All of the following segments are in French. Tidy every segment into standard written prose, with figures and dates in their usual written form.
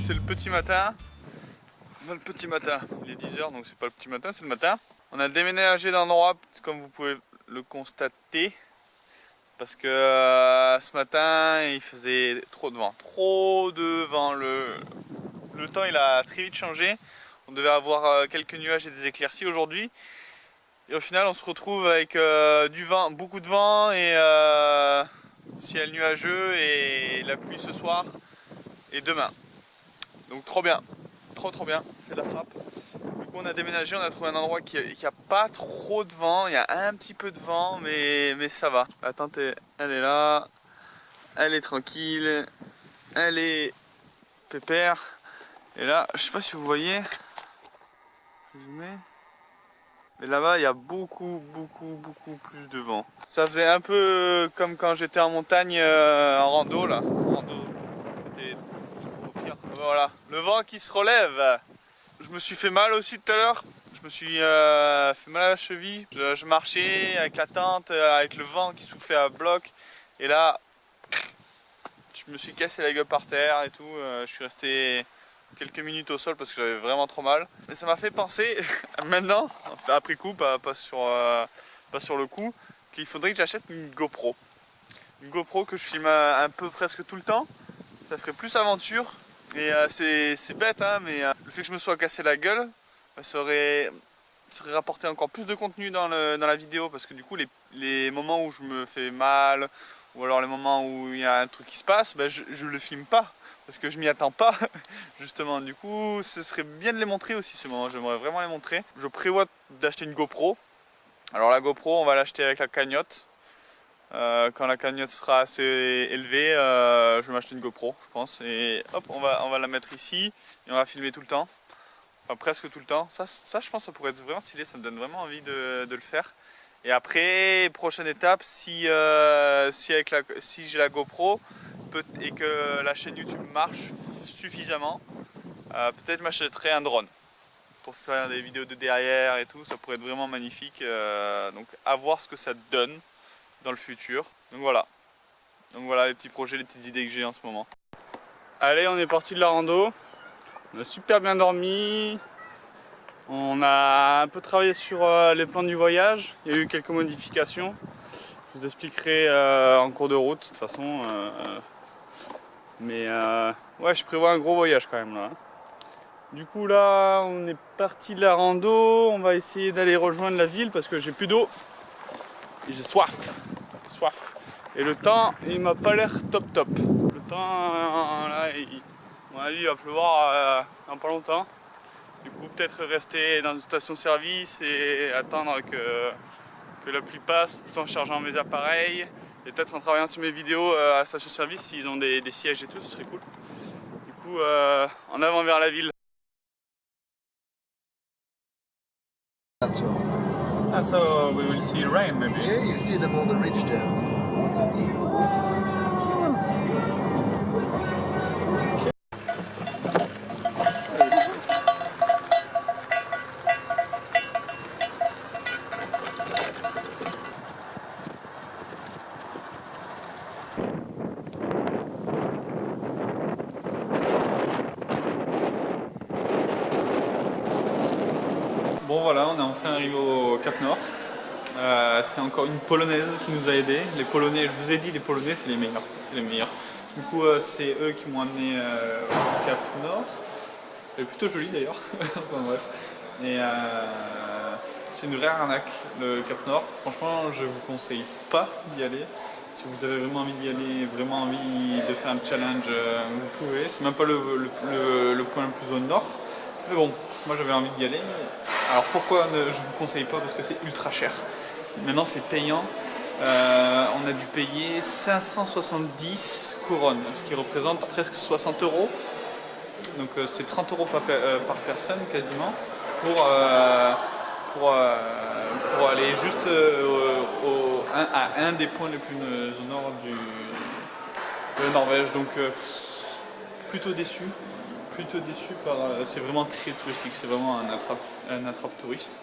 c'est le petit matin. Le petit matin, il est 10 h, donc c'est pas le petit matin, c'est le matin. On a déménagé d'endroit, comme vous pouvez le constater. Parce que ce matin, il faisait trop de vent. Trop de vent. Le temps, il a très vite changé. On devait avoir quelques nuages et des éclaircies aujourd'hui. Et au final, on se retrouve avec du vent, beaucoup de vent et ciel nuageux et la pluie ce soir et demain. Donc trop bien, trop bien, c'est la frappe. Du coup on a déménagé, on a trouvé un endroit qui a pas trop de vent, il y a un petit peu de vent mais ça va. La tente elle est là, elle est tranquille, elle est pépère. Et là, je sais pas si vous voyez, mais là-bas il y a beaucoup plus de vent. Ça faisait un peu comme quand j'étais en montagne en rando là. C'était trop pire. Voilà, le vent qui se relève. Je me suis fait mal aussi tout à l'heure. Je me suis fait mal à la cheville. Je marchais avec la tente, avec le vent qui soufflait à bloc. Et là, je me suis cassé la gueule par terre et tout. Je suis resté quelques minutes au sol parce que j'avais vraiment trop mal. Et ça m'a fait penser, maintenant, après coup, pas sur le coup, qu'il faudrait que j'achète une GoPro. Une GoPro que je filme un peu presque tout le temps. Ça ferait plus aventure. Et c'est bête, hein, mais le fait que je me sois cassé la gueule, ça aurait rapporté encore plus de contenu dans la vidéo. Parce que du coup, les moments où je me fais mal, ou alors les moments où il y a un truc qui se passe, ben, je le filme pas. Parce que je m'y attends pas, justement. Du coup, ce serait bien de les montrer aussi ces moments. J'aimerais vraiment les montrer. Je prévois d'acheter une GoPro. Alors la GoPro, on va l'acheter avec la cagnotte. Quand la cagnotte sera assez élevée, je vais m'acheter une GoPro, je pense. Et hop, on va la mettre ici et on va filmer tout le temps. Enfin, presque tout le temps. Ça, je pense que ça pourrait être vraiment stylé. Ça me donne vraiment envie de le faire. Et après, prochaine étape, si j'ai la GoPro et que la chaîne YouTube marche suffisamment, peut-être m'achèterai un drone pour faire des vidéos de derrière et tout. Ça pourrait être vraiment magnifique. Donc à voir ce que ça donne dans le futur. Donc voilà les petits projets, les petites idées que j'ai en ce moment. Allez, on est parti de la rando. On a super bien dormi. On a un peu travaillé sur les plans du voyage. Il y a eu quelques modifications. Je vous expliquerai en cours de route de toute façon. Mais ouais, je prévois un gros voyage quand même là. Du coup là, on est parti de la rando. On va essayer d'aller rejoindre la ville parce que j'ai plus d'eau. Et j'ai soif. Et le temps, il m'a pas l'air top. Le temps, là, à mon avis, il va pleuvoir dans pas longtemps. Du coup, peut-être rester dans une station-service et attendre que la pluie passe tout en chargeant mes appareils. Et peut-être en travaillant sur mes vidéos à la station-service, s'ils ont des sièges et tout, ce serait cool. Du coup, en avant vers la ville. So we will see rain maybe. Yeah, you see them on the ridge there. Bon voilà, on est enfin arrivé au Cap Nord. C'est encore une Polonaise qui nous a aidés. Les Polonais, je vous ai dit, les Polonais c'est les meilleurs. Du coup c'est eux qui m'ont amené au Cap Nord. Elle est plutôt jolie d'ailleurs. Enfin bref. Et c'est une vraie arnaque le Cap Nord. Franchement je vous conseille pas d'y aller. Si vous avez vraiment envie d'y aller, vraiment envie de faire un challenge, vous pouvez. C'est même pas le point le plus au nord. Mais bon, moi j'avais envie d'y aller. Alors pourquoi je ne vous conseille pas? Parce que c'est ultra cher. Maintenant c'est payant. On a dû payer 570 couronnes, ce qui représente presque 60 €. Donc c'est 30 € par personne quasiment pour aller juste à un des points les plus au nord de la Norvège. Donc plutôt déçu par... c'est vraiment très touristique, c'est vraiment un attrape touriste.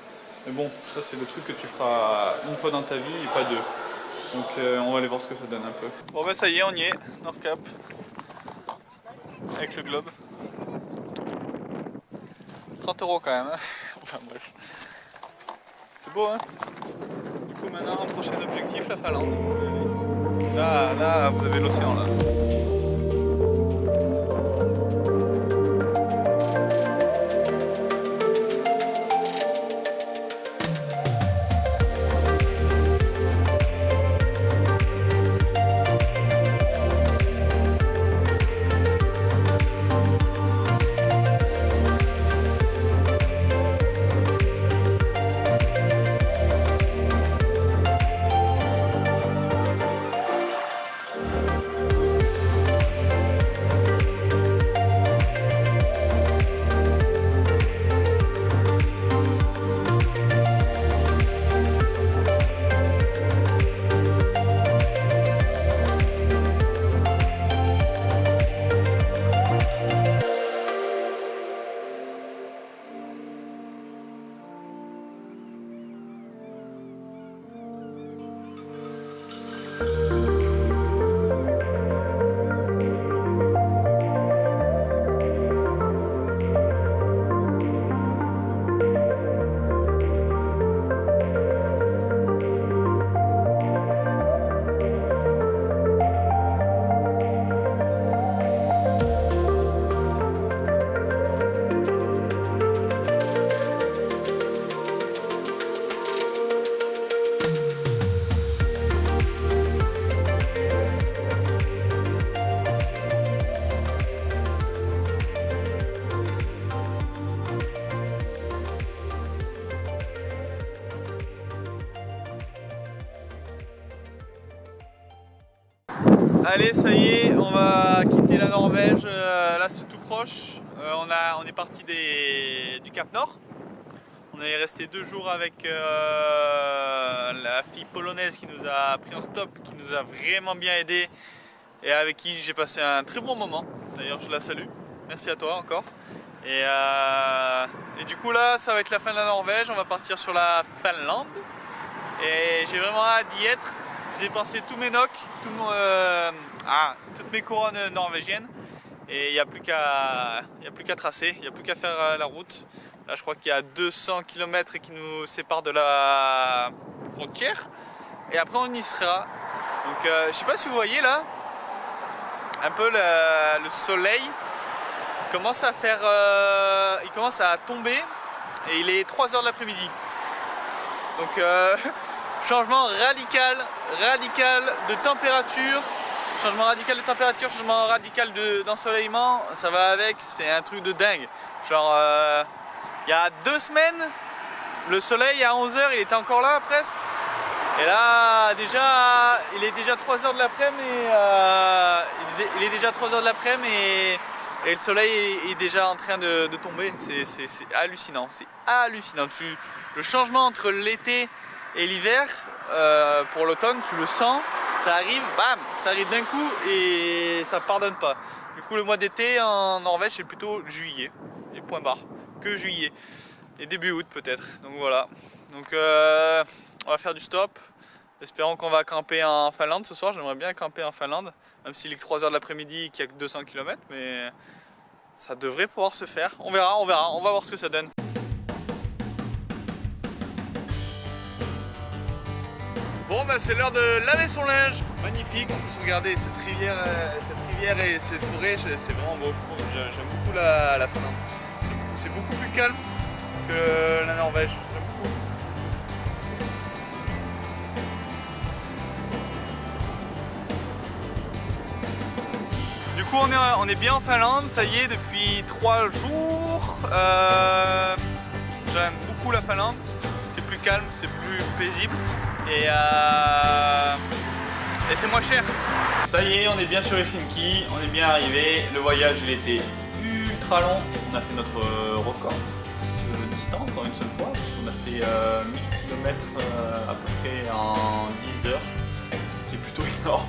Mais bon, ça c'est le truc que tu feras une fois dans ta vie et pas deux. Donc on va aller voir ce que ça donne un peu. Bon ben ça y est, on y est, Nord Cap, avec le globe. 30 € quand même. Hein. Enfin bref. C'est beau hein. Du coup maintenant, prochain objectif, la Finlande. Là, vous avez l'océan là. Allez, ça y est, on va quitter la Norvège, là c'est tout proche. On est parti du Cap Nord. On est resté 2 jours avec la fille polonaise qui nous a pris en stop, qui nous a vraiment bien aidé et avec qui j'ai passé un très bon moment. D'ailleurs je la salue, merci à toi encore. Et du coup là ça va être la fin de la Norvège, on va partir sur la Finlande. Et j'ai vraiment hâte d'y être. J'ai dépensé tous mes NOK, toutes mes couronnes norvégiennes et il n'y a plus qu'à tracer, il n'y a plus qu'à faire la route. Là je crois qu'il y a 200 km qui nous séparent de la frontière et après on y sera. Donc je ne sais pas si vous voyez là, un peu le soleil commence à tomber et il est 3 h de l'après-midi. Donc changement radical de température, changement radical d'ensoleillement, ça va avec, c'est un truc de dingue. Genre, il y a 2 semaines, le soleil à 11 h, il était encore là presque. Et là, il est déjà 3 h de l'après-midi, et le soleil est déjà en train de tomber. C'est hallucinant, c'est hallucinant. Le changement entre l'été et l'hiver, pour l'automne, tu le sens, ça arrive, bam, ça arrive d'un coup et ça pardonne pas. Du coup le mois d'été en Norvège c'est plutôt juillet, et point barre, que juillet, et début août peut-être, donc voilà. Donc on va faire du stop, espérons qu'on va camper en Finlande ce soir, j'aimerais bien camper en Finlande, même s'il est que 3 h de l'après-midi et qu'il n'y a que 200 km, mais ça devrait pouvoir se faire, on verra, on va voir ce que ça donne. Bon bah c'est l'heure de laver son linge. Magnifique, en plus regardez cette rivière et cette forêt, c'est vraiment beau. J'aime beaucoup la Finlande. C'est beaucoup plus calme que la Norvège. J'aime beaucoup. Du coup on est bien en Finlande, ça y est, depuis 3 jours. J'aime beaucoup la Finlande. C'est plus calme, c'est plus paisible. Et c'est moins cher. Ça y est, on est bien sur Helsinki, on est bien arrivé. Le voyage il était ultra long. On a fait notre record de distance en une seule fois. On a fait 1000 km à peu près en 10 heures. C'était plutôt énorme.